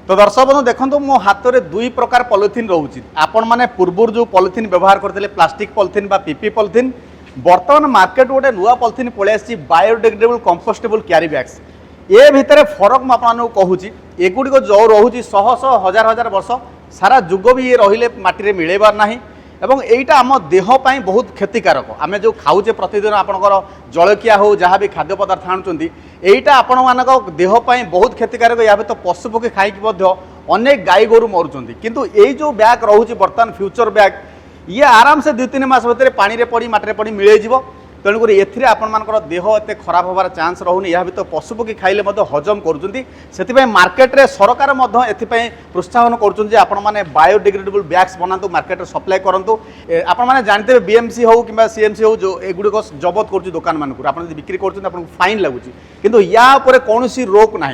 तो दर्शक बंधु देखो मो हाथ में दुई प्रकार पॉलिथिन रोचे आपण मैंने पूर्व जो पॉलिथिन व्यवहार करते प्लास्टिक पॉलिथिन बा पीपी पॉलिथिन बर्तमान मार्केट गोटे नुआ पॉलिथिन पलि बायोडिग्रेडेबल कंपोस्टेबल क्यारी बैग्स ये भितर फरक मुझे कहूँ एगुड़ी जो रोचे शह शह हजार हजार वर्ष सारा जुग भी ये रहिले माटी मिलेबार ना एवं यहीटा आम देहपाई बहुत क्षतिकारक आम जो खाऊे प्रतिदिन आपंकर जलखिया हो जहाँ भी खाद्य पदार्थ आणुंट यहीटा आपण मानक देहपाई बहुत क्षतिकारक या तो पशुपक्षी खाई अनेक गाई गोरु मरुंच किंतु यही जो बैग रोचे बर्तमान फ्यूचर बैग ये आराम से 2-3 मास भर पानी रे पड़ी माटी पड़ी मिल जाव तेणुक एथिरे आपण मानकर देह एत खराब होबार चांस रहूनी या तो पशुपक्षी खाइले हजम करुँच मार्केट रे सरकार एथिपाई प्रोत्साहन करुँच आपण मैंने बायोडिग्रेडेबल बैग्स बनातु मार्केट रे सप्लाई करूँ आपण मैंने जानते बीएमसी हो कि सीएमसी हो जो एगुड़िक जबत कर दुकान मानक आप बिक्री कर फाइन लगुच किंतु या कौन रोक ना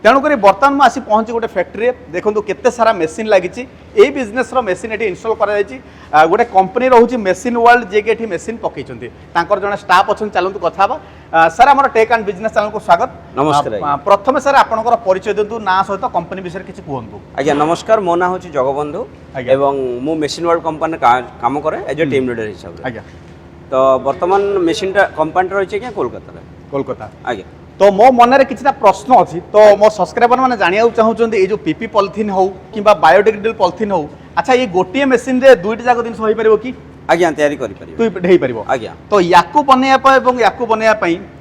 तेणुक बर्तमान मुझे पहुँची गोटे फैक्ट्री देखो केते सारा मेसीन लगी बिजनेस मेसीन ये इनस्टॉल कर गोटे कंपनी रोचे मेसीन वर्ल्ड जे कि मेसीन पकई जड़े स्टाफ अच्छा चलतु कथा सर आम टेक एंड बिजनेस चैनल को स्वागत। नमस्कार। प्रथम सर आपनकर परिचय दिंतु ना सहित कंपनी विषय किसी कहतु। आज्ञा नमस्कार, मो ना हूँ जगबंधु एवं मु मेसीन वर्ल्ड कंपनी काम करे एज ए टीम लीडर हिसाब से। आज्ञा तो वर्तमान मेसीन कंपनी रही है कोलकाता कोलकाता। आज्ञा तो मो मन में किसी प्रश्न अच्छी तो मो सब्सक्राइबर मैंने जाना चाहते ये जो पीपी पॉलिथिन हो कि बायोडिग्रेडेबल पॉलिथिन हो अच्छा ये गोटे मेसीन रे दुईटी जाक जिन हो पार कि आज्ञा तैयारी कर आज्ञा तो याकू बनैया याकू बनैया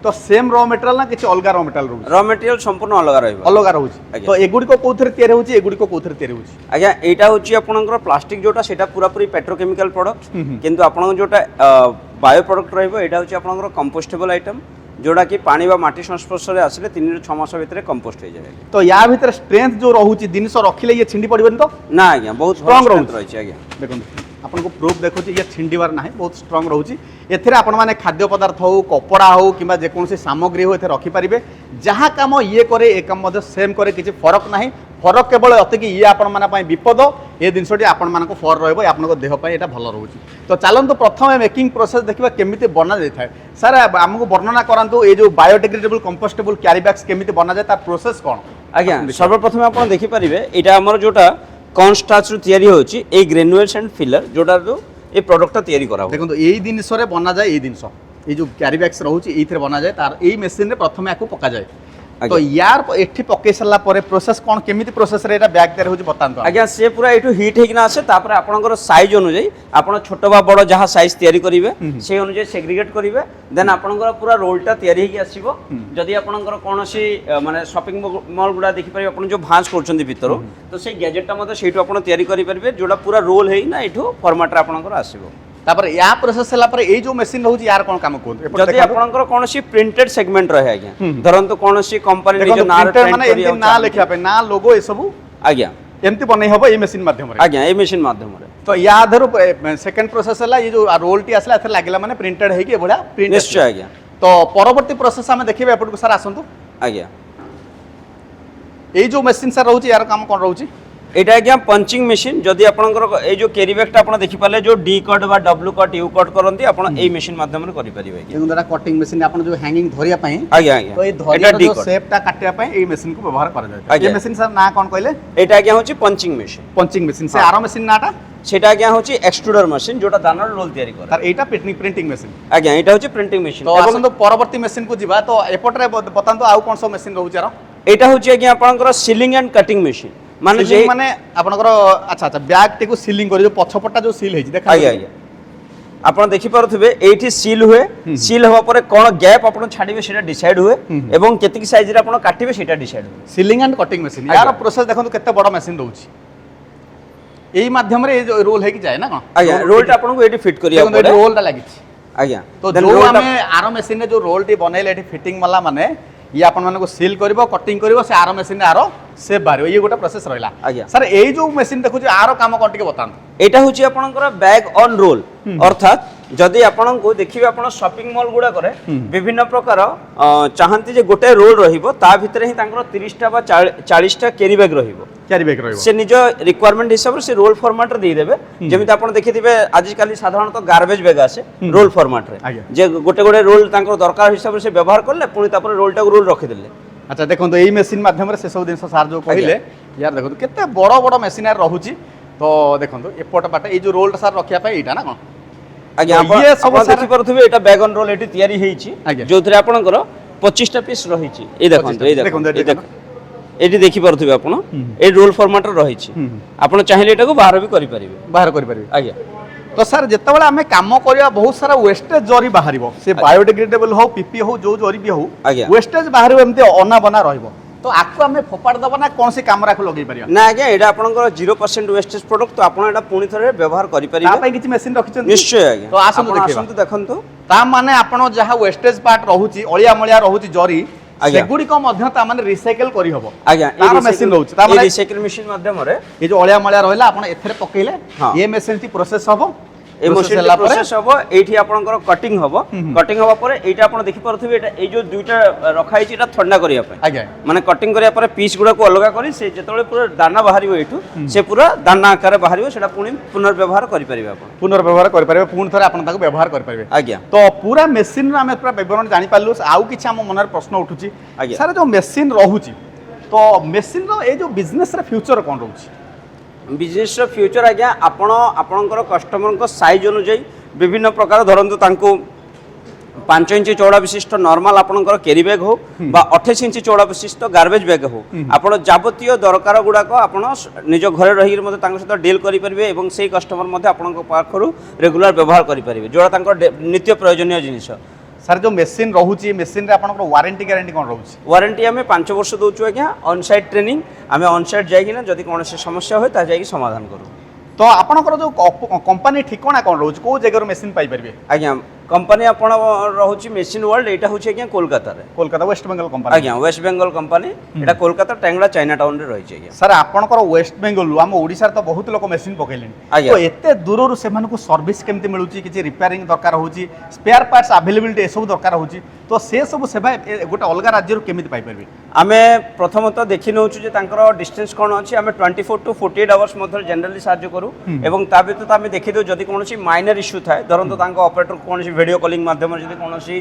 तो सेम रॉ मटेरियल ना किसी अलग रॉ मटेरियल रोज रॉ मटेरियल संपूर्ण अलग रोचे तो एगुड़िक कौन तैयारी होची एगुड़िक कौन तैयारी होची आज्ञा एटा होची आपनकर प्लास्टिक जोटा सेटा पूरा पूरी पेट्रोकेमिकल प्रोडक्ट किंतु आपन जोटा बायो प्रोडक्ट रहइबो एटा होची आपनकर कंपोस्टेबल आइटम जोड़ा कि पानी बा माटी संस्पर्श में आसिले 3 ରୁ 6 मास भितर कंपोस्ट हो जाए। तो या भितर स्ट्रेंथ जो रोचे जिनस रखिले ये छिंडी पड़बेन तो ना आज्ञा बहुत स्ट्रांग रही आज्ञा देखो आपन को प्रूफ देखो ये छिंडीबार ना बहुत स्ट्रांग रोचे एथिरे आपण माने खाद्य पदार्थ हो कपड़ा हो कि जेकोसी सामग्री हो एथे रखी पारिबे जहाँ काम ये करे ए काम सेम करे किसी फरक ना फरक केवल अति ये आपण माने विपद ये जिनसटी आपण मानक फर रहिबो आपनको देह पाई एटा भल रोचे। तो चलतु प्रथम मेकिंग प्रोसेस देखिबा केमिति बना जाय थाए सर आमको वर्णना करंतु ये जो बायोडिग्रेडेबल कंपोस्टेबल क्यारी बैग्स केमिति बना जाय तार प्रोसेस कोन। आज्ञा सर्वप्रथम आपण देखि परिबे एटा हमर जोटा कॉर्न स्टार्च रु तयारी होची ए ग्रेनुअल्स एंड फिलर जोटा जो ए प्रोडक्ट तयारी करा हो देखो एई जिनस रे बना जाय ए जिनस ये जो क्यारी बैग्स रहउची एथिरे बना जाय तार एई मशीन रे प्रथम याकू पका जाय तो यार एठी पके सला परे प्रोसेस कोन केमिति प्रोसेस रे एटा बैग तयार होची बतांतो। आज्ञा से पूरा एठू हीट हेकिना आसे तापर आपनकर साइज अनुଯାयी आपण छोट बा बड़ जहाँ साइज तयारी करिवे से अनुଯାयी सेग्रीगेट करिवे देन आपनकर पूरा रोलटा तयारी हेकी आसीबो जदि आपनकर कोनोसी माने शॉपिंग मॉल गुडा देखि परिबे आपण जो भांज करछन्ती भितर तो से गैजेटटा मते सेठू आपण तयारी करि परिबे जोडा पूरा रोल हेई ना एठू फॉर्मेट रे आपनकर आसीबो तापर या प्रोसेस हला पर ए जो मशीन रहउची यार कोन काम कोन जदि आपनकर कोनोसी प्रिंटेड सेगमेंट रहे आज्ञा धरंतु कोनोसी कंपनी निजो ना प्रिंटेड माने एमति ना लिखा पे ना लोगो ए सब आज्ञा एमति बनै हबो ए मशीन माध्यम रे आज्ञा ए मशीन माध्यम रे तो या धरु सेकंड प्रोसेस हला ये जो रोल टी आसला एथे लागला माने प्रिंटेड हेकी बडा प्रिंट निश्चय आज्ञा। तो परवर्ती प्रोसेस हम देखिबे एपट को सर आसंतु आज्ञा ए जो मशीन सर रहउची यार काम कोन रहउची एटा आज्ञा पंचिंग मशीन जदि आपनकर ए जो कैरी बैग आपण देखि पाले जो डी कट बा डब्ल्यू कट यू कट करंती आपण ए मशीन माध्यम रे करि परिबे देखो दरा कटिंग मशीन आपण जो हैंगिंग धरिया पई आज्ञा आज्ञा तो ए धरिया जो शेप टा काटिया पई ए मशीन को व्यवहार कर जाय ए मशीन सर ना कोन कहले एटा आज्ञा होची पंचिंग मशीन से आरो मशीन नाटा सेटा आज्ञा होची एक्सट्रूडर मशीन जोटा दानर रोल तयारी करे तार एटा प्रिंटिंग मशीन आज्ञा एटा होची प्रिंटिंग मशीन तो आपण तो परवर्ती मशीन को जिबा तो एपट रे बतांतो आउ कोन सब मशीन रहउची आरो एटा होची आज्ञा आपनकर सीलिंग एंड कटिंग मशीन माने जे माने आपनकर अच्छा अच्छा बैग टेको सीलिंग करी जो पछपटा जो सील हेची देखा आज्ञा आज्ञा आपण देखि पारुथबे एठी सील हुए सील हवा परे कोन गैप आपण छाडीबे सेटा डिसाइड हुए एवं केतिक साइज रे आपण काटिबे सेटा डिसाइड हुए सीलिंग एंड कटिंग मशीन यार प्रोसेस देखंतु केते बड़ मशीन रहउची एई माध्यम रे जो रोल हेकी जाय ना कोन आज्ञा रोल टा आपण को एठी फिट करिया पड़े रोल टा लागि आज्ञा तो जो हमें आरो मशीन रे जो रोल टी बनैले एठी फिटिंग वाला माने ये आपण मानको सील करबो कटिंग करबो से आरो मशीन रे आरो सेप बारियो ये गोटा प्रोसेस रहला आज्ञा सर एई जो मशीन देखु आरो काम कोन टिके बतान एटा होची आपनकर बैग ऑन रोल अर्थात जदि आपण को देखिबे आपण शॉपिंग मॉल गुडा करे विभिन्न प्रकार चाहंती जे गोटे रोल रहिबो ता भितरे ही तांकर 30 टा बा 40 टा कैरी बैग रहिबो से निज रिक्वायरमेंट हिसाब से रोल फॉर्मेट रे दे देबे जेमिति आपण देखिथिबे आज काली साधारणतः गार्बेज बैग आसे रोल फॉर्मेट रे जे गोटे गोटे रोल तांकर दरकार हिसाब से व्यवहार करले पुनी तापर रोल टा रोल रखि देले। अच्छा देखो तो यही मशीन माध्यम से सब दिन सार जो कहले यार देखो केते बड़ बड़ मेसीन रोचे तो देखो एपट बाट ये जो रोल सार रखा यहाँ ना कौन आज्ञा तो ये सब आप सारा- देखि परथुबे एटा बैग ऑन रोल एटी तयारी हेछि आज्ञा। जोथरे आपनकर 25 टा पीस रहिछि ए देखंतु 25 टा। देखंतु, एटी देखो। एटी देखि परथुबे आपण ए रोल फॉर्मेट रहिछि आपण चाहिले एटाको बाहर भी करि परिबे बाहर करें आज्ञा तो सर जितेबाला आम कम करवा बहुत सारा वेस्टेज जरी बाहर से बायोडिग्रेडेबल हो पीपी हो जो जरी भी हो आज्ञा। वेस्टेज बाहर एमती अना बना रहिबो तो आपको आम फोपाड़ दबा ना कौन सी काम लगे पारिबा ना आज्ञा एटा आपनकर 0% वेस्टेज प्रोडक्ट तो आपण एटा पुणी थरे व्यवहार करि ता परिबे पई किछि मशीन रखिछन निश्चय आज्ञा तो आसंतु आपण देखिबा आसंतु देखंतु ता माने आपण जहा वेस्टेज पार्ट रहूची अलिया मलिया रहूची जरी आज्ञा। सेगुडी को मध्य ता माने रिसाइकल करी हबो आज्ञा तार मशीन रहूची ता माने रिसाइकल मशीन माध्यम रे ये जो अलिया मलिया रहला आपण एथरे पकेइले हाँ। ये मशीन टी प्रोसेस हबो ए मशीन प्रोसेस हबो एठी आपनकर कटिंग हबो कटिंग हबा परे एटा आपण देखि परथुबे एटा ए जो दुईटा रखा हिछि एटा ठंडा करिया पय आज्ञा माने कटिंग करिया परे पीस गुडा को अलगा करी से जेतले पूरा दाना बाहरिबो एठू से पूरा दाना आकार बाहरिबो सेटा पुणी पुनर्व्यवहार करि परिबे आपण पुनर्व्यवहार करि पारिबे पुन थरे आपण ताको व्यवहार करि पारिबे आज्ञा तो पूरा मेसीन आम पूरा विवरण जानी पारलु आउ किछि हम मनर प्रश्न उठुची आज्ञा। सर जो मेसीन रहूची तो मेसीन रो ए जो बिजनेस रे फ्यूचर कोन रहूची बिजनेस रो फ्यूचर आज्ञा आपण आपणकर कस्टमर को साइज अनुଯାयी विभिन्न प्रकार धरंतु तांको 5 इंच चौड़ा विशिष्ट नॉर्मल आपणकर कैरी बैग हो बा 28 इंच चौड़ा विशिष्ट गार्बेज बैग हो आपण जावतीय दरकार गुडा को आपण निज घरे रही मते तांको सहित डील करि परिबे एवं सेही कस्टमर मते आपणको पाखरु रेगुलर व्यवहार करि परिबे जोड़ा तांको नित्य प्रयोजनीय जिनिस सर जो मेसीन रहूची मेसीन रे आपनकर वारंटी गारंटी कोन रहूची वारंटी आम 5 वर्ष दौचु आज्ञा ऑन साइट ट्रेनिंग आम ऑन साइट जाइकिना जदि कौन समस्या हो ता जाइकी समाधान करूँ तो आपनकर जो कंपनी ठिकाना कोन रहूची को जगह मेसीन पाई परिबे आज्ञा कंपनी आपण रहुची मेसिन वर्ल्ड एटा होची आज्ञा कोलकाता रे कोलकाता वेस्ट बेंगल कंपनी आज्ञा वेस्ट बेंगल कंपनी एटा कोलकाता टेंगड़ा चाइना टाउन रे रहिଛି आज्ञा सर आपनकर वेस्ट बेंगल हम ओडिसा तो बहुत लोक मेसीन पकेलेन आज्ञा। तो एते दूररु सेमान को सर्विस केमति मिलुची किछि रिपेयरिंग दरकार होची स्पेयर पार्ट्स अवेलेबिलिटी ए सब दरकार होची तो से सब सेवा गोटे अलग राज्य रु केमिति पाई परबे आमे प्रथमतः देखि नउछु जे तांकर डिस्टेंस कोन अछि आमे 24 टू 48 आवर्स मध्ये जनरली साहाय्य करू एवं ता व्यतीत आमे देखि दउ जदि कोनोसी माइनर इश्यू थाए धरंतु तांको ऑपरेटर कोनोसी वीडियो कॉलिंग माध्यम जदि कोनोसी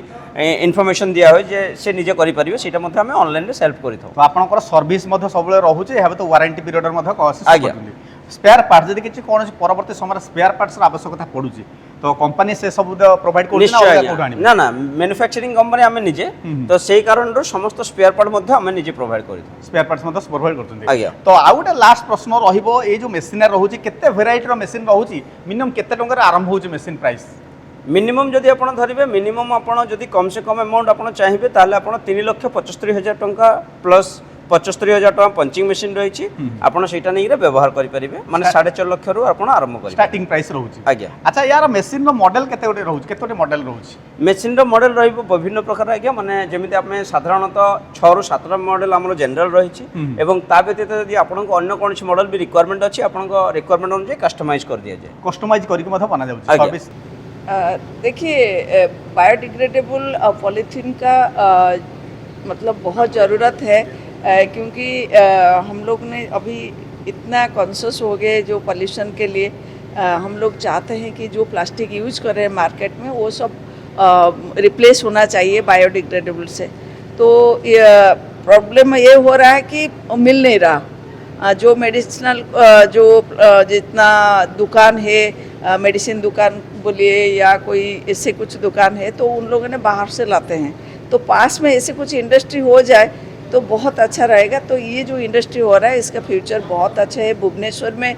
इन्फॉर्मेशन दिया होय जे से निजे करि परिबे सेटा मध्ये आमे ऑनलाइन रे सेल्फ करिथौ तो आपनकर सर्विस मध्ये सबले रहूची हेबे तो वारंटी पीरियड मध्ये कोशिश आज्ञा। करथुली स्पेयर पार्ट जदि किछि कोनोसी परवर्ती समय स्पेयर पार्ट्स रा आवश्यकता पडुची तो कंपनी से सब प्रोवाइड करछि ना निश्चय अलग आज्ञा। कोड आनी ना ना मैन्युफैक्चरिंग कंपनी आमे निजे तो सेही कारण रो समस्त स्पेयर पार्ट मध्ये आमे निजे प्रोवाइड करिथौ स्पेयर पार्ट्स मध्ये प्रोवाइड करथुंदी आज्ञा। तो आउ गोटे लास्ट प्रश्न रहिबो ए जो मेसिन रहूची केते वेराइटी रो मेसिन रहूची मिनिमम केते टंका रे आरंभ होची मेसिन प्राइस मिनिमम जदि आपण धरिबे मिनिमम आपण जदि कम से कम अमाउंट आपण चाहिबे ताले आपण 3,75,000 टंका प्लस 75,000 टंका पंचिंग मशीन रहिछि आपण सेटा नै रे व्यवहार करि परिबे माने 4.5 लाख रु आपण आरंभ करि स्टार्टिंग प्राइस रहूची आज्ञा। अच्छा यार मेसिन रो मॉडल केते गोटे रहूची केते गोटे मॉडल रहूची मेसिन रो मॉडल रहिबो विभिन्न प्रकार आज्ञा माने जेमिति आपमे साधारणतः 6 रु 7 मॉडल हमरो जनरल रहिछि एवं ता व्यतीत यदि आपनको अन्य कोनसी मॉडल भी रिक्वायरमेंट अछि आपनको रिक्वायरमेंट अनुसार कस्टमाइज कर दिया जाय कस्टमाइज करके मध्ये बना जाउची आज्ञा। सर्विस देखिए बायोडिग्रेडेबल पॉलीथीन का मतलब बहुत ज़रूरत है क्योंकि हम लोग ने अभी इतना कॉन्शियस हो गए जो पॉल्यूशन के लिए हम लोग चाहते हैं कि जो प्लास्टिक यूज कर रहे हैं मार्केट में वो सब रिप्लेस होना चाहिए बायोडिग्रेडेबल से तो प्रॉब्लम ये हो रहा है कि मिल नहीं रहा जो मेडिसिनल जो जितना दुकान है मेडिसिन दुकान बोलिए या कोई ऐसे कुछ दुकान है तो उन लोगों ने बाहर से लाते हैं तो पास में ऐसे कुछ इंडस्ट्री हो जाए तो बहुत अच्छा रहेगा तो ये जो इंडस्ट्री हो रहा है इसका फ्यूचर बहुत अच्छा है भुवनेश्वर में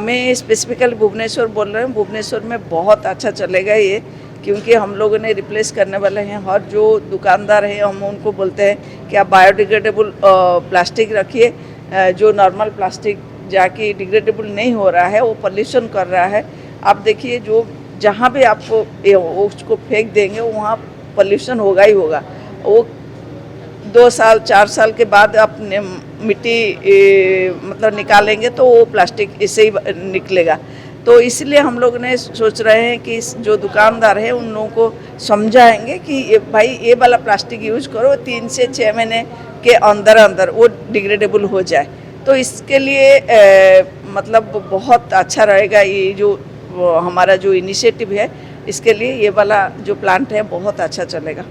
मैं स्पेसिफिकली भुवनेश्वर बोल रहा हूँ भुवनेश्वर में बहुत अच्छा चलेगा ये क्योंकि हम लोगों ने रिप्लेस करने वाले हैं हर जो दुकानदार हैं हम उनको बोलते हैं कि आप बायोडिग्रेडेबल प्लास्टिक रखिए जो नॉर्मल प्लास्टिक जाके डिग्रेडेबल नहीं हो रहा है वो पॉल्यूशन कर रहा है आप देखिए जो जहाँ भी आपको उसको फेंक देंगे वहाँ पॉल्यूशन होगा ही होगा वो 2 साल 4 साल के बाद आप मिट्टी मतलब निकालेंगे तो वो प्लास्टिक इससे ही निकलेगा तो इसलिए हम लोग ने सोच रहे हैं कि जो दुकानदार है उन लोगों को समझाएंगे कि भाई ये वाला प्लास्टिक यूज करो 3 से 6 महीने के अंदर अंदर वो डिग्रेडेबल हो जाए तो इसके लिए मतलब बहुत अच्छा रहेगा ये जो हमारा जो इनिशिएटिव है इसके लिए ये वाला जो प्लांट है बहुत अच्छा चलेगा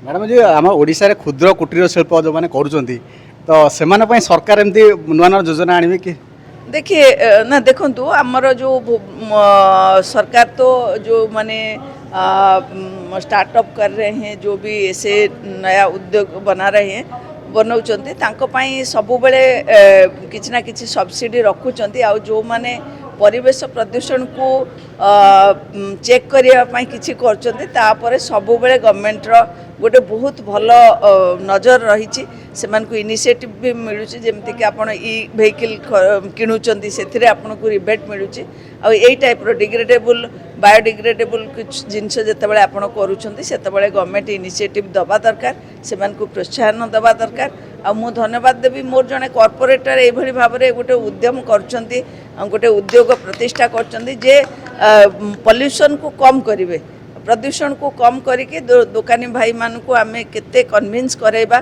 मैडम जो आम ओडिशा रे क्षुद्र कुटीर शिल्प जो माने करूछंती तो सेमाने पई सरकार एमती नुआ नुआ योजना आनिबे कि देखिए ना देखंतु हमर जो सरकार तो जो माने स्टार्टअप कर रहे हैं, जो भी ऐसे नया उद्योग बना रहे हैं बनाउछन्ती तांको पई सबु बेले किछि ना किछि सब्सिडी रखुछन्ती। आ जो माने परिवेश प्रदूषण को चेक करिया पई किछि करछन्ती तापरे सबु बेले गवर्नमेंट रो गोटे बहुत भल नजर रही सेमान को इनिशिएटिव भी मिलूँ जमती कि आपण ई व्हीकल किणुचंती से आपन को रिबेट मिलूँ आ यही टाइप रो डिग्रेडेबल बायोडिग्रेडेबल कुछ जिनस जितेबाला आपण करूछन्ती सेतेबाला गवर्नमेंट इनिशिएटिव दबा दरकार, सेमान को प्रोत्साहन दबा दरकार। आ मु धन्यवाद देवी मोर जने कॉर्पोरेटर एभली भाबरे गोटे उद्यम करछन्ती, गोटे उद्योग प्रतिष्ठा करछन्ती जे पॉल्यूशन को कम करिवे, प्रदूषण को कम करके दुकानी भाई मान को आमे केते कन्विंस कराइबा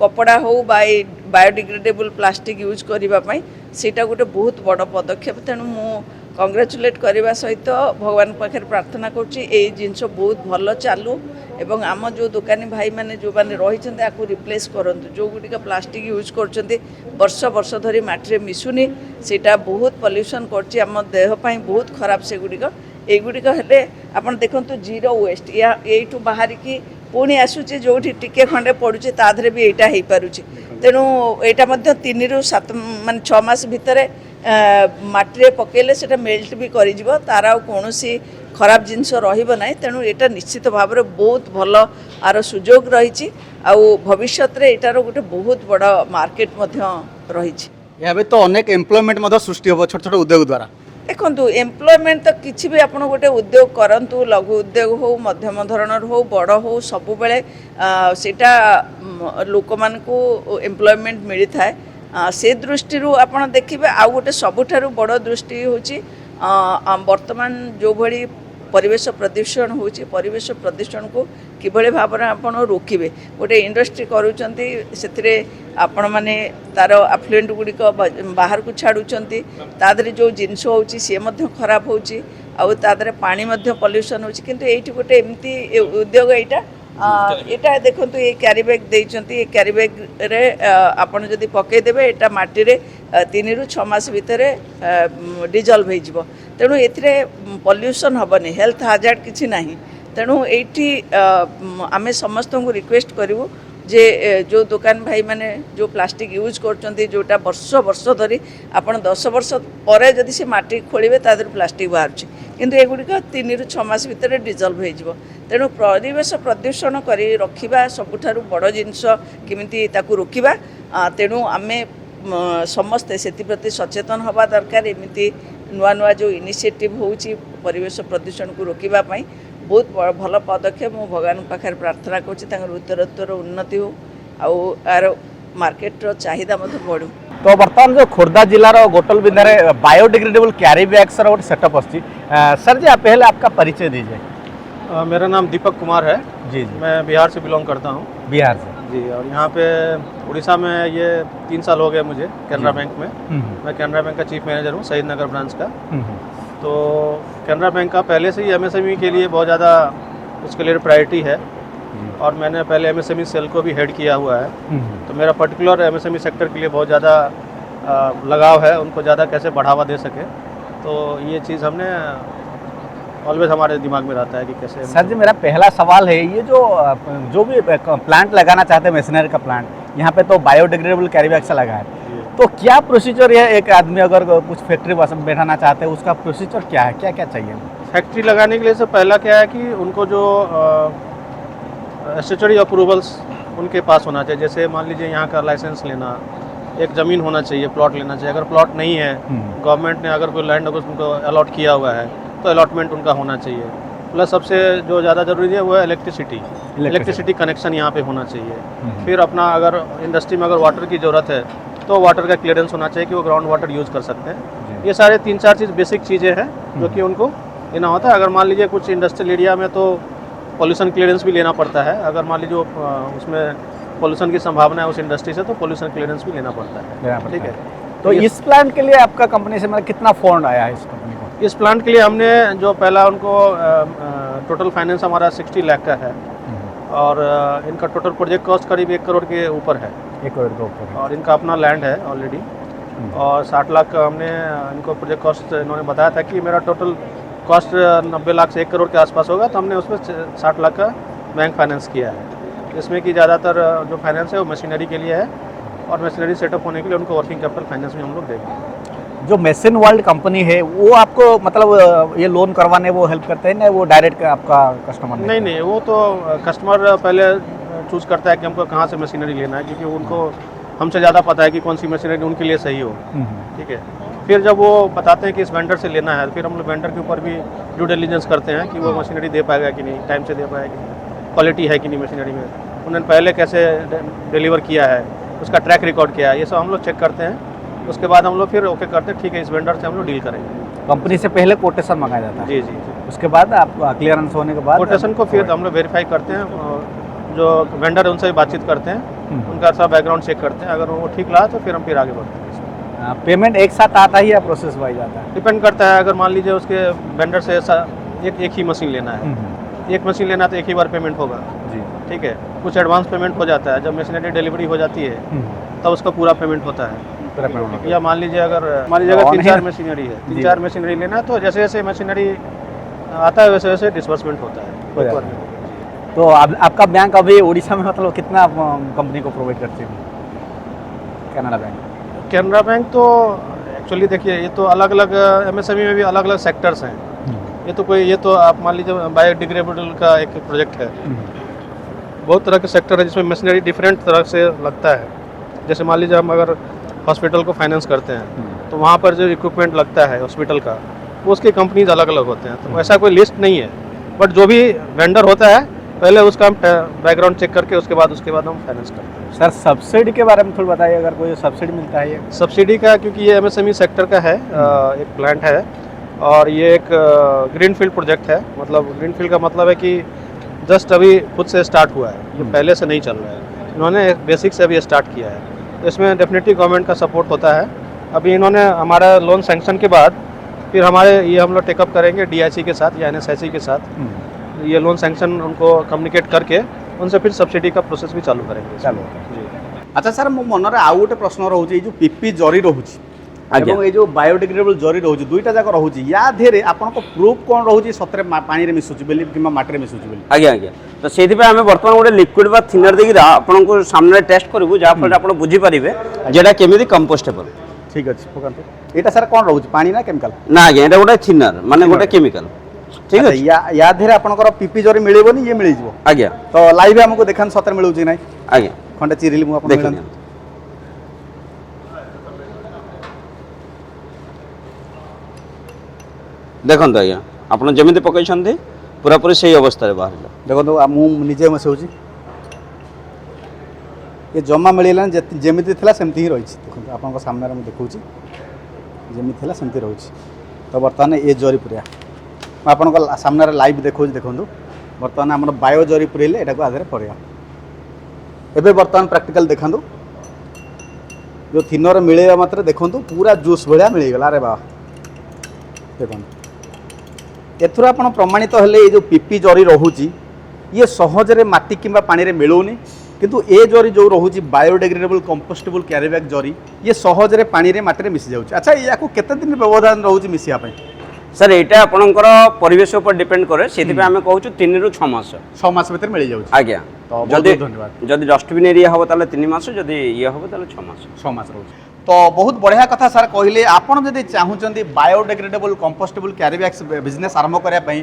कपड़ा हो बायोडिग्रेडेबल प्लास्टिक यूज करबा पई सेटा गोटे बहुत बड़ पदक्षेप। तेणु मु कंग्रेचुलेट करने सहित भगवान पाखे प्रार्थना करुँची ये जिनस बहुत भल चालू एवं आम जो दुकानी भाई मैंने जो मैंने रही आपको रिप्लेस करंतु। जो गुटिक प्लास्टिक यूज कर वर्ष वर्ष धरी माटी मिसुनी सेटा बहुत पॉल्यूशन करछि, आम देह पाई बहुत खराब से गुटिक एगुड़िक हेले आपन देखंतु जीरो वेस्ट या एठू बाहर की पुणी आसुची जो टिके खंडे पड़ुची ताधरे भी एटा हेई पारुची। तेणु एटा मध्य 3 ରୁ 7 मान 6 मास भितर माटी पकेले सेटा मेल्ट भी कर तार कौन खराब जिनस रहिबो नाही। तेणु एटा निश्चित भाव में बहुत भल आर सुजोग रही भविष्य रे एटार गोटे बहुत बड़ मार्केट मध्य रही। यहाँ तो अनेक एम्प्लॉयमेंट सृष्टि हम छोट छोट उद्योग द्वारा देखु एम्प्लॉयमेंट तो किसी भी आप गोटे उद्योग करंतु, लघु उद्योग हो मध्यम धरणर हो बड़ हो सबु बेले सेटा लोक मान को एम्प्लॉयमेंट मिली थाए। से दृष्टि आप देखिए आउ गोटे सबुठारु बड़ दृष्टि होची वर्तमान जो भली परिवेश प्रदूषण होची, परिवेश प्रदूषण को किभली भाव में आप रोकबे। गोटे इंडस्ट्री करूचंती सेथिरे आपण माने तार अफ्लुएंट गुड़िक बाहर को छाड़ुचंती, तादरे जो जिनस होची सी मध्य खराब होची आउ तादरे पानी मध्य पॉल्यूशन होची। किंतु एठी गोटे एमती उद्योग एटा देखंतु ये कैरी बैग देइचंती, ये कैरी बैग रे आपण जदी पकई देबे एटा माटी रे 3 ରୁ 6 मास भितर डिजॉल्व हो जिवो। तेणु एथिरे पॉल्यूशन हबनी, हेल्थ हाजार्ड किछि नाही। तेणु एठी आमे समस्त को रिक्वेस्ट करिवु जे जो दुकान भाई माने जो प्लास्टिक यूज करचंती जोटा वर्ष वर्ष धरी आपण 10 वर्ष पर जदि से माटी खोलिबे तादर प्लास्टिक बाहरछि, किंतु एगुड़िक 3 ରୁ 6 मास भितर डिजॉल्व हो जिवो। तेणु परिवेश प्रदूषण करी रखिबा सबुठारु बड़ जिनस केमिति ताकू रोकिबा। तेणु आमे समस्ते सेति प्रति सचेतन हवा दरकार। एमिति नुआ नुआ जो इनिशिएटिव होउची परिवेश प्रदूषण को रोकिबा पई बहुत भल पदक्षेप। मु भगवान पाखे प्रार्थना करुँची उत्तरोत्तर उन्नति हो आर मार्केट चाहिदा बढ़ू। तो बर्तमान जो खोर्धा जिलार गोटल बिंदारे बायोडिग्रेडेबल कैरी बैग्स गोटे सेटअप अच्छी सर जी, आप पहले आपका परिचय दीजिए। मेरा नाम दीपक कुमार है जी। मैं बिहार से बिलोंग करता हूँ। बिहार से जी। और यहाँ पे उड़ीसा में ये 3 साल हो गए मुझे कैनरा बैंक में। मैं कैनरा बैंक का चीफ मैनेजर हूँ शहीद नगर ब्रांच का। तो कैनरा बैंक का पहले से ही एमएसएमई के लिए बहुत ज़्यादा उसके लिए प्रायोरिटी है और मैंने पहले एमएसएमई सेल को भी हेड किया हुआ है। तो मेरा पर्टिकुलर एमएसएमई सेक्टर के लिए बहुत ज़्यादा लगाव है, उनको ज़्यादा कैसे बढ़ावा दे सके। तो ये चीज़ हमने ऑलवेज हमारे दिमाग में रहता है कि कैसे। सर जी, मेरा पहला सवाल है ये जो भी प्लांट लगाना चाहते हैं मशीनरी का प्लांट, यहाँ पे तो बायोडिग्रेडेबल कैरी बैग से लगा है, तो क्या प्रोसीजर है? एक आदमी अगर कुछ फैक्ट्री बैठाना चाहते हैं उसका प्रोसीजर क्या है, क्या क्या चाहिए? फैक्ट्री लगाने के लिए से पहला क्या है कि उनको जो स्टैट्यूटरी अप्रूवल्स उनके पास होना चाहिए। जैसे मान लीजिए यहाँ का लाइसेंस लेना, एक ज़मीन होना चाहिए, प्लॉट लेना चाहिए। अगर प्लॉट नहीं है, गवर्नमेंट ने अगर कोई लैंड अगर उनको अलॉट किया हुआ है तो अलॉटमेंट उनका होना चाहिए। प्लस सबसे जो ज़्यादा ज़रूरी है वो है इलेक्ट्रिसिटी कनेक्शन यहाँ पे होना चाहिए। फिर अपना अगर इंडस्ट्री में अगर वाटर की ज़रूरत है तो वाटर का क्लियरेंस होना चाहिए कि वो ग्राउंड वाटर यूज़ कर सकते हैं। ये सारे 3-4 चीज़ बेसिक चीज़ें हैं जो कि उनको लेना होता है। अगर मान लीजिए कुछ इंडस्ट्रियल एरिया में तो पॉल्यूशन क्लियरेंस भी लेना पड़ता है। अगर मान लीजिए उसमें पॉल्यूशन की संभावना है उस इंडस्ट्री से तो पॉल्यूशन क्लियरेंस भी लेना पड़ता है। ठीक है। तो इस प्लांट के लिए आपका कंपनी से मतलब कितना फंड आया है इस कंपनी को? इस प्लांट के लिए हमने जो पहला उनको टोटल फाइनेंस हमारा 60 लाख का है और इनका टोटल प्रोजेक्ट कॉस्ट करीब 1 करोड़ के ऊपर है। 1 करोड़ के ऊपर। और इनका अपना लैंड है ऑलरेडी, और 60 लाख का हमने इनको प्रोजेक्ट कॉस्ट इन्होंने बताया था कि मेरा टोटल कॉस्ट 90 लाख से 1 करोड़ के आसपास होगा, तो हमने उसमें 60 लाख का बैंक फाइनेंस किया है। इसमें कि ज़्यादातर जो फाइनेंस है वो मशीनरी के लिए है, और मशीनरी सेटअप होने के लिए उनको वर्किंग कैपिटल फाइनेंस में हम लोग देंगे। जो मेसिन वर्ल्ड कंपनी है वो आपको मतलब ये लोन करवाने वो हेल्प करते हैं ना, वो डायरेक्ट आपका कस्टमर? नहीं, वो तो कस्टमर पहले चूज़ करता है कि हमको कहाँ से मशीनरी लेना है, क्योंकि उनको हमसे ज़्यादा पता है कि कौन सी मशीनरी उनके लिए सही हो। ठीक है, फिर जब वो बताते हैं कि इस वेंडर से लेना है, फिर हम लोग वेंडर के ऊपर भी ड्यू डिलिजेंस करते हैं कि वो मशीनरी दे पाएगा कि नहीं, टाइम से दे पाएगा कि नहीं, क्वालिटी है कि नहीं मशीनरी में, उन्होंने पहले कैसे डिलीवर किया है, उसका ट्रैक रिकॉर्ड क्या है, ये सब हम लोग चेक करते हैं। उसके बाद हम लोग फिर ओके करते हैं, ठीक है इस वेंडर से हम लोग डील करेंगे। कंपनी से पहले कोटेशन मंगाया जाता है? जी, उसके बाद आप क्लियरेंस होने के बाद कोटेशन को फिर हम लोग वेरीफाई करते हैं, और जो वेंडर है उनसे भी बातचीत करते हैं, उनका सब बैकग्राउंड चेक करते हैं, अगर वो ठीक रहा तो फिर हम फिर आगे बढ़ते हैं। पेमेंट एक साथ आता ही या प्रोसेस वाइज आता है? डिपेंड करता है, अगर मान लीजिए उसके वेंडर से एक ही मशीन लेना है, एक मशीन लेना तो एक ही बार पेमेंट होगा जी, ठीक है। कुछ एडवांस पेमेंट हो जाता है, जब मशीनरी डिलीवरी हो जाती है तब उसका पूरा पेमेंट होता है। या मान लीजिए अगर 3-4 मशीनरी है, 3-4 मशीनरी लेना है, तो जैसे जैसे मशीनरी आता है वैसे वैसे डिस्बर्समेंट होता है। तो आपका बैंक अभी उड़ीसा में मतलब कितना कंपनी को प्रोवाइड करती है? कैनरा बैंक? कैनरा बैंक तो एक्चुअली देखिए, ये तो अलग अलग MSME में भी अलग अलग सेक्टर्स हैं। ये तो आप मान लीजिए बायोडिग्रेडेबल का एक प्रोजेक्ट है, बहुत तरह के सेक्टर है जिसमें मशीनरी डिफरेंट तरह से लगता है। जैसे मान लीजिए हम अगर हॉस्पिटल को फाइनेंस करते हैं तो वहाँ पर जो इक्विपमेंट लगता है हॉस्पिटल का, वो उसकी कंपनीज अलग अलग होते हैं, तो ऐसा कोई लिस्ट नहीं है। बट जो भी वेंडर होता है पहले उसका हम बैकग्राउंड चेक करके उसके बाद हम फाइनेंस करते हैं। सर सब्सिडी के बारे में थोड़ा बताइए, अगर कोई सब्सिडी मिलता है? ये सब्सिडी का, क्योंकि ये MSME सेक्टर का है, एक प्लांट है, और ये एक ग्रीनफील्ड प्रोजेक्ट है। मतलब ग्रीनफील्ड का मतलब है कि जस्ट अभी खुद से स्टार्ट हुआ है, ये पहले से नहीं चल रहा है, इन्होंने बेसिक से अभी स्टार्ट किया है, तो इसमें डेफिनेटली गवर्नमेंट का सपोर्ट होता है। अभी इन्होंने हमारा लोन सैंक्शन के बाद फिर हम लोग टेकअप करेंगे DIC के साथ या NSIC के साथ, ये लोन सैंक्शन उनको कम्युनिकेट करके उनसे फिर सब्सिडी का प्रोसेस भी चालू करेंगे। जी। अच्छा सर, मो मनरे आउ गोटे प्रश्न रोचे, जो पीपी जरी रोचे आज्ञा। ये जो बायोडिग्रेडेबल जरी रोचे, दुईटा जाक रोचे, या धेरे आपनको प्रूफ कोन रोचे सतरे पानी रे मिसुची बेली किमा माटी रे मिसुची बेली? आज्ञा तो सेति पे हमें वर्तमान गोटे लिक्विड बा थिनर देकी आपनको सामने टेस्ट करबु, जा फल आपण बुझी परिबे जेडा केमिति कंपोस्टेबल। ठीक अछि, पकांतो एटा सर कोन रोचे, पानी ना केमिकल? ना आज्ञा, एटा गोटे थिनर माने गोटे केमिकल। ठीक है, या धेरे आपनकर पीपी जरी मिलेबोनी, ये मिली जिवो? आज्ञा। तो लाइव हमको देखान सतरे मिलुची नै? आज्ञा, खंडे चिरिली मु आपन मिलन। देखो आज्ञा, आप जमी पकई पूरा पूरी से अवस्था बाहर देखो मुझे मिसाऊँ, ये जमा मिलला जमी थी सेमती ही रही। देखो आप सामने मुझे देखा जमी थी सेमती रही। तो बर्तमान ये जरी पुरिया आप सामने लाइव देखा, देखो बर्तमान आम बायो जरी पुरेले यहाँ आधे पड़िया। एवं बर्तमान प्रैक्टिकल देखा, जो थिनर मिले मात्र देखो पूरा जूस भाया मिलगला। अरे बाबा देखो, एथुर आप प्रमाणित हेले ये जो पीपी जरी रोची ये सहजरे माटी किंबा पानी रे मिलूनी, किंतु ए जरी जो रोची बायोडिग्रेडेबल कंपोस्टेबल कैरी बैग जरी ये सहजरे पानी रे माटी रे मिसी जाउची। अच्छा, या केते दिन व्यवधान रोची मिसिया पई? सर एटा आपनकर परिवेश ऊपर डिपेंड करे, सेति पे हमें कहू 3 ରୁ 6 मास। 6 मास भीतर मिल जाउची? आज्ञा। तो बहुत धन्यवाद। जदि डस्टबिन एरिया हो ताले 3 मास, जदि ये हो ताले 6 मास। 6 मास रोची। तो बहुत बढ़िया कथा सर कहले। आपन जदि चाहूचंदी biodegradable compostable carry bags business आरंभ करिया पई,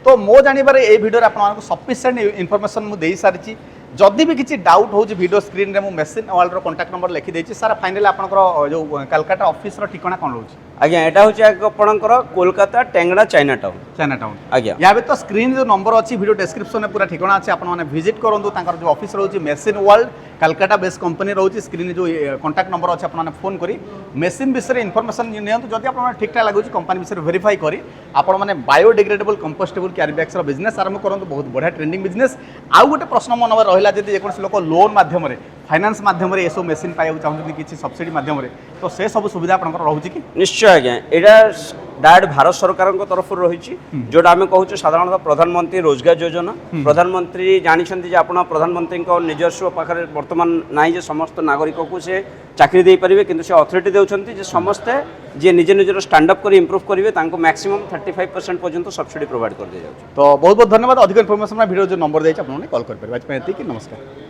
तो मो जानिबारे ए वीडियो रे आपन सफिशिएंट इन्फॉर्मेशन मु देई सारिची। जदि भी किसी डाउट हो वीडियो स्क्रीन रे मु मेसिन वर्ल्ड रो कांटेक्ट नंबर लिखि देछि। सर फाइनली आपनकर जो कलकत्ता ऑफिस रो ठिकाना कोन रहउची? आज्ञा, एटा होची आपनकर कोलकाता टेंगड़ा चाइना टाउन। आज्ञा, या तो स्क्रीन जो नंबर अच्छी वीडियो डिस्क्रिप्शन में पूरा ठिकाना अच्छे, आप विजिट करूँ। जो ऑफिस रोचे machine world Calcutta based company रोचे। स्क्रीन जो कांटेक्ट नंबर अच्छे आप फोन करी मेसिन विषय इनफॉरमेशन नियंतु। जदि आप ठीक ठाक लगुच कंपनी विषय वेरीफाई करी आपण मैंने biodegradable compostable carry bags business आरंभ करूँ। बहुत बढ़िया ट्रेंडिंग बिजनेस। आउ गोटे प्रश्न मन में रहा, जब जेकोसी लोक लोन माध्यम फाइनान्स माध्यम ये सब मेसीन पाइबा चाहते किसी सब्सिडी माध्यम तो से सब सुविधा आपंकर रोचे कि निश्चय आज्ञा यहाँ डायरेक्ट भारत सरकार तरफ रही जोटा आम कहूँ साधारणतः प्रधानमंत्री रोजगार योजना प्रधानमंत्री जानते आप प्रधानमंत्री निजस्व पाखे बर्तमान ना जे समस्त नागरिक को से चाकरी दे पारे कि अथॉरिटी देते समस्ते जी निज निजर स्टैंडअप कर इम्प्रूव करेंगे मैक्सिमम 35% पर्यंत सब्सिडी प्रोवाइड कर दी जाए। तो बहुत बहुत धन्यवाद अधिक इनफर्मेशन भिडियो जो नंबर देखिए आपने कॉल कर पारे नमस्कार।